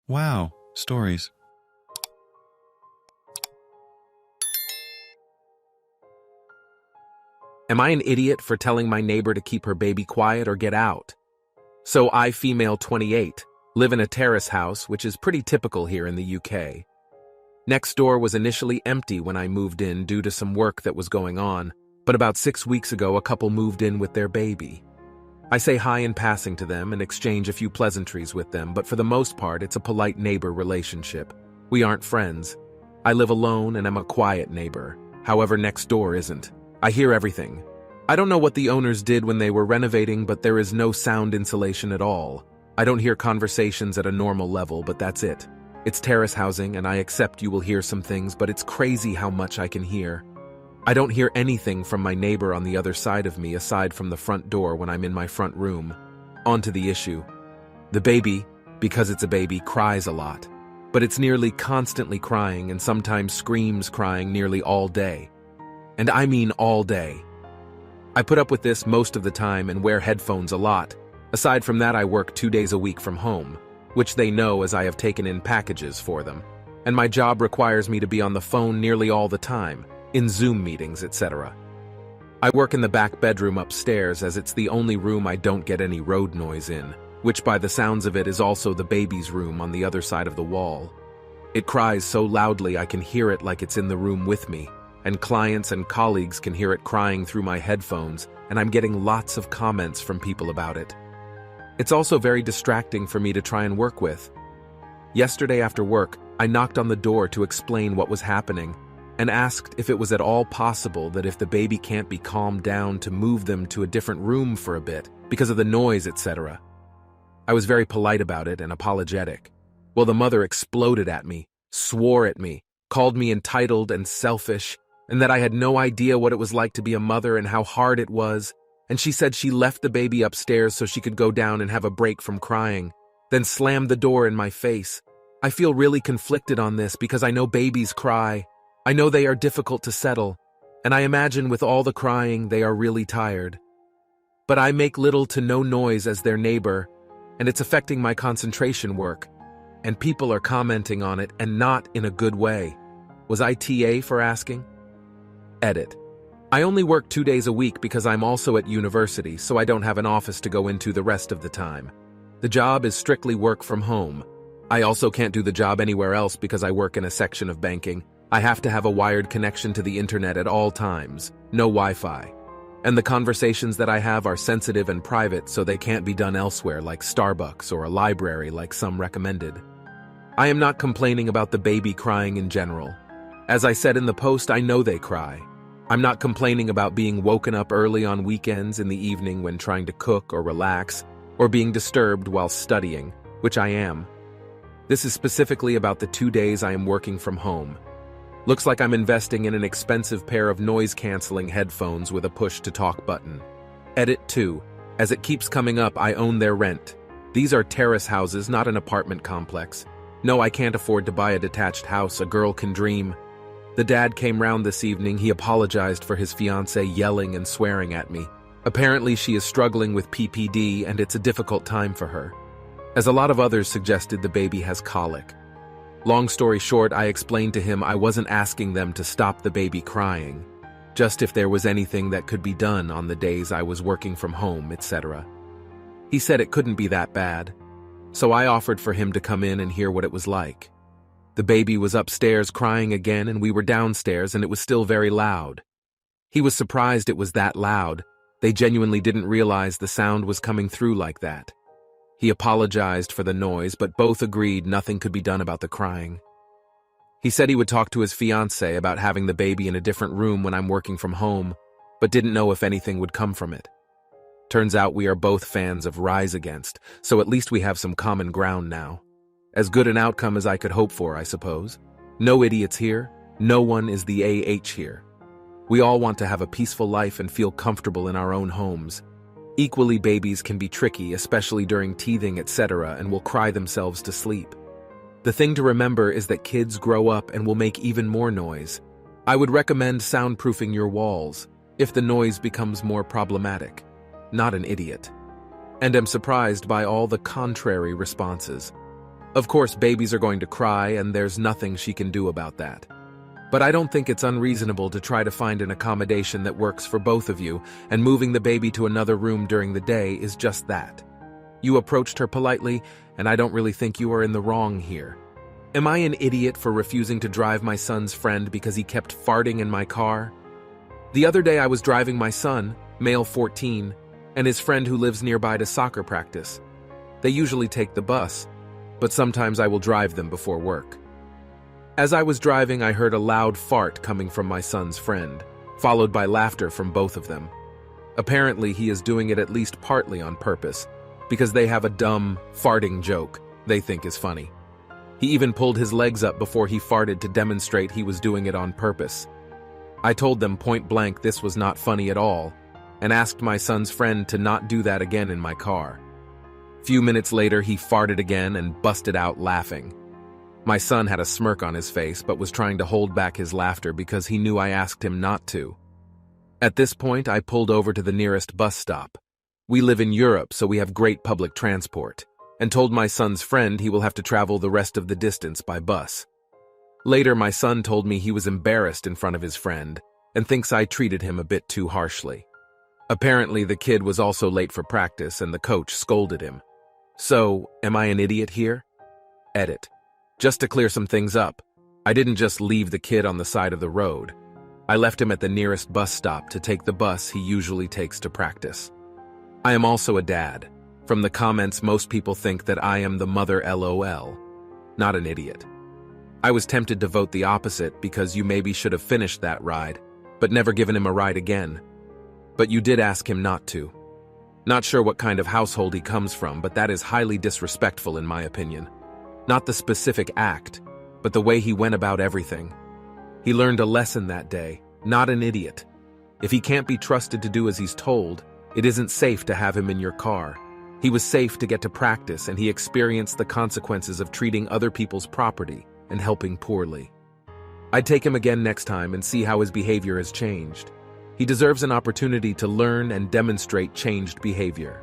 Wow, stories. Am I an idiot for telling my neighbor to keep her baby quiet or get out? So I, female 28, live in a terrace house, which is pretty typical here in the UK. Next door was initially empty when I moved in due to some work that was going on, but about 6 weeks ago a couple moved in with their baby. I say hi in passing to them and exchange a few pleasantries with them, but for the most part it's a polite neighbor relationship. We aren't friends. I live alone and am a quiet neighbor. However, next door isn't. I hear everything. I don't know what the owners did when they were renovating, but there is no sound insulation at all. I don't hear conversations at a normal level, but that's it. It's terrace housing, and I accept you will hear some things, but it's crazy how much I can hear. I don't hear anything from my neighbor on the other side of me aside from the front door when I'm in my front room. On to the issue. The baby, because it's a baby, cries a lot. But it's nearly constantly crying and sometimes screams crying nearly all day. And I mean all day. I put up with this most of the time and wear headphones a lot. Aside from that, I work 2 days a week from home, which they know as I have taken in packages for them. And my job requires me to be on the phone nearly all the time, in Zoom meetings, etc. I work in the back bedroom upstairs as it's the only room I don't get any road noise in, which by the sounds of it is also the baby's room on the other side of the wall. It cries so loudly I can hear it like it's in the room with me, and clients and colleagues can hear it crying through my headphones, and I'm getting lots of comments from people about it. It's also very distracting for me to try and work with. Yesterday after work, I knocked on the door to explain what was happening, and asked if it was at all possible that if the baby can't be calmed down to move them to a different room for a bit, because of the noise, etc. I was very polite about it and apologetic. Well, the mother exploded at me, swore at me, called me entitled and selfish, and that I had no idea what it was like to be a mother and how hard it was, and she said she left the baby upstairs so she could go down and have a break from crying, then slammed the door in my face. I feel really conflicted on this because I know babies cry. I know they are difficult to settle, and I imagine with all the crying they are really tired. But I make little to no noise as their neighbor, and it's affecting my concentration work, and people are commenting on it and not in a good way. Was I TA for asking? Edit. I only work 2 days a week because I'm also at university, so I don't have an office to go into the rest of the time. The job is strictly work from home. I also can't do the job anywhere else because I work in a section of banking. I have to have a wired connection to the internet at all times, no Wi-Fi. And the conversations that I have are sensitive and private, so they can't be done elsewhere like Starbucks or a library like some recommended. I am not complaining about the baby crying in general. As I said in the post, I know they cry. I'm not complaining about being woken up early on weekends in the evening when trying to cook or relax, or being disturbed while studying, which I am. This is specifically about the 2 days I am working from home. Looks like I'm investing in an expensive pair of noise-canceling headphones with a push-to-talk button. Edit 2. As it keeps coming up, I own their rent. These are terrace houses, not an apartment complex. No, I can't afford to buy a detached house, a girl can dream. The dad came round this evening. He apologized for his fiancé yelling and swearing at me. Apparently she is struggling with PPD and it's a difficult time for her. As a lot of others suggested, the baby has colic. Long story short, I explained to him I wasn't asking them to stop the baby crying, just if there was anything that could be done on the days I was working from home, etc. He said it couldn't be that bad, so I offered for him to come in and hear what it was like. The baby was upstairs crying again and we were downstairs and it was still very loud. He was surprised it was that loud. They genuinely didn't realize the sound was coming through like that. He apologized for the noise, but both agreed nothing could be done about the crying. He said he would talk to his fiancé about having the baby in a different room when I'm working from home, but didn't know if anything would come from it. Turns out we are both fans of Rise Against, so at least we have some common ground now. As good an outcome as I could hope for, I suppose. No idiots here. No one is the AH here. We all want to have a peaceful life and feel comfortable in our own homes. Equally, babies can be tricky, especially during teething, etc., and will cry themselves to sleep. The thing to remember is that kids grow up and will make even more noise. I would recommend soundproofing your walls if the noise becomes more problematic. Not an idiot. And am surprised by all the contrary responses. Of course, babies are going to cry and there's nothing she can do about that. But I don't think it's unreasonable to try to find an accommodation that works for both of you, and moving the baby to another room during the day is just that. You approached her politely, and I don't really think you are in the wrong here. Am I an idiot for refusing to drive my son's friend because he kept farting in my car? The other day I was driving my son, male 14, and his friend who lives nearby to soccer practice. They usually take the bus, but sometimes I will drive them before work. As I was driving, I heard a loud fart coming from my son's friend, followed by laughter from both of them. Apparently, he is doing it at least partly on purpose, because they have a dumb, farting joke they think is funny. He even pulled his legs up before he farted to demonstrate he was doing it on purpose. I told them point blank this was not funny at all, and asked my son's friend to not do that again in my car. Few minutes later, he farted again and busted out laughing. My son had a smirk on his face but was trying to hold back his laughter because he knew I asked him not to. At this point, I pulled over to the nearest bus stop. We live in Europe, so we have great public transport, and told my son's friend he will have to travel the rest of the distance by bus. Later, my son told me he was embarrassed in front of his friend and thinks I treated him a bit too harshly. Apparently, the kid was also late for practice and the coach scolded him. So, am I an idiot here? Edit. Just to clear some things up, I didn't just leave the kid on the side of the road. I left him at the nearest bus stop to take the bus he usually takes to practice. I am also a dad. From the comments, most people think that I am the mother LOL. Not an idiot. I was tempted to vote the opposite because you maybe should have finished that ride, but never given him a ride again. But you did ask him not to. Not sure what kind of household he comes from, but that is highly disrespectful in my opinion. Not the specific act, but the way he went about everything. He learned a lesson that day, not an idiot. If he can't be trusted to do as he's told, it isn't safe to have him in your car. He was safe to get to practice and he experienced the consequences of treating other people's property and helping poorly. I'd take him again next time and see how his behavior has changed. He deserves an opportunity to learn and demonstrate changed behavior.